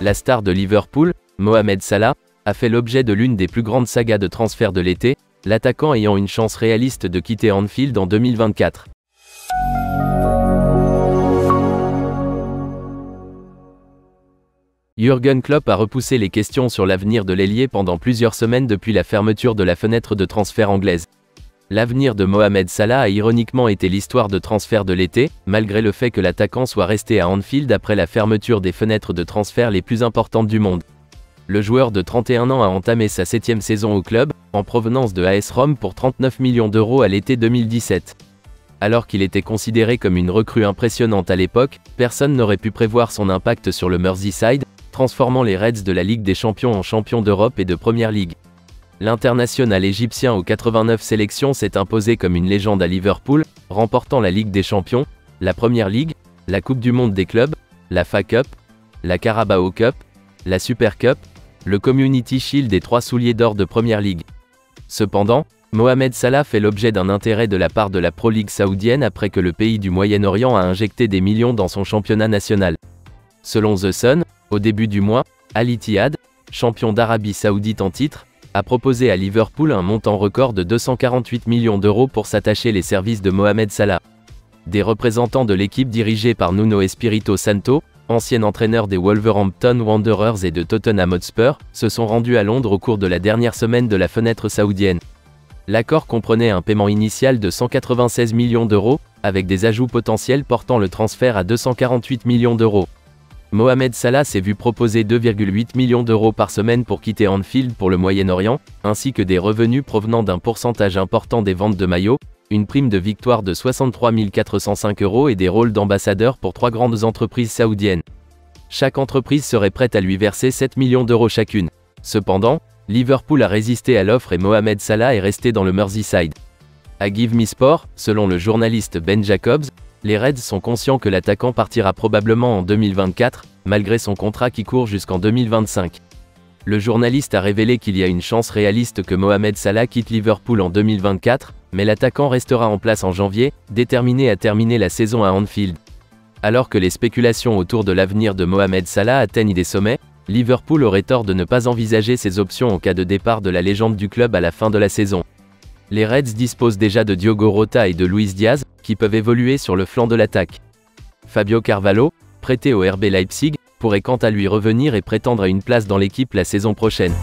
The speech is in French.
La star de Liverpool, Mohamed Salah, a fait l'objet de l'une des plus grandes sagas de transfert de l'été, l'attaquant ayant une chance réaliste de quitter Anfield en 2024. Jürgen Klopp a repoussé les questions sur l'avenir de l'ailier pendant plusieurs semaines depuis la fermeture de la fenêtre de transfert anglaise. L'avenir de Mohamed Salah a ironiquement été l'histoire de transfert de l'été, malgré le fait que l'attaquant soit resté à Anfield après la fermeture des fenêtres de transfert les plus importantes du monde. Le joueur de 31 ans a entamé sa 7e saison au club, en provenance de AS Rome pour 39 millions d'euros à l'été 2017. Alors qu'il était considéré comme une recrue impressionnante à l'époque, personne n'aurait pu prévoir son impact sur le Merseyside, transformant les Reds de la Ligue des Champions en champions d'Europe et de Premier League. L'international égyptien aux 89 sélections s'est imposé comme une légende à Liverpool, remportant la Ligue des Champions, la Premier League, la Coupe du Monde des clubs, la FA Cup, la Carabao Cup, la Super Cup, le Community Shield et 3 souliers d'or de Premier League. Cependant, Mohamed Salah fait l'objet d'un intérêt de la part de la Pro League saoudienne après que le pays du Moyen-Orient a injecté des millions dans son championnat national. Selon The Sun, au début du mois, Al Ittihad, champion d'Arabie Saoudite en titre, a proposé à Liverpool un montant record de 248 millions d'euros pour s'attacher les services de Mohamed Salah. Des représentants de l'équipe dirigée par Nuno Espirito Santo, ancien entraîneur des Wolverhampton Wanderers et de Tottenham Hotspur, se sont rendus à Londres au cours de la dernière semaine de la fenêtre saoudienne. L'accord comprenait un paiement initial de 196 millions d'euros, avec des ajouts potentiels portant le transfert à 248 millions d'euros. Mohamed Salah s'est vu proposer 2,8 millions d'euros par semaine pour quitter Anfield pour le Moyen-Orient, ainsi que des revenus provenant d'un pourcentage important des ventes de maillots, une prime de victoire de 63 405 € et des rôles d'ambassadeur pour 3 grandes entreprises saoudiennes. Chaque entreprise serait prête à lui verser 7 millions d'euros chacune. Cependant, Liverpool a résisté à l'offre et Mohamed Salah est resté dans le Merseyside. À Give Me Sport, selon le journaliste Ben Jacobs, les Reds sont conscients que l'attaquant partira probablement en 2024, malgré son contrat qui court jusqu'en 2025. Le journaliste a révélé qu'il y a une chance réaliste que Mohamed Salah quitte Liverpool en 2024, mais l'attaquant restera en place en janvier, déterminé à terminer la saison à Anfield. Alors que les spéculations autour de l'avenir de Mohamed Salah atteignent des sommets, Liverpool aurait tort de ne pas envisager ses options en cas de départ de la légende du club à la fin de la saison. Les Reds disposent déjà de Diogo Jota et de Luis Diaz, qui peuvent évoluer sur le flanc de l'attaque. Fabio Carvalho, prêté au RB Leipzig, pourrait quant à lui revenir et prétendre à une place dans l'équipe la saison prochaine.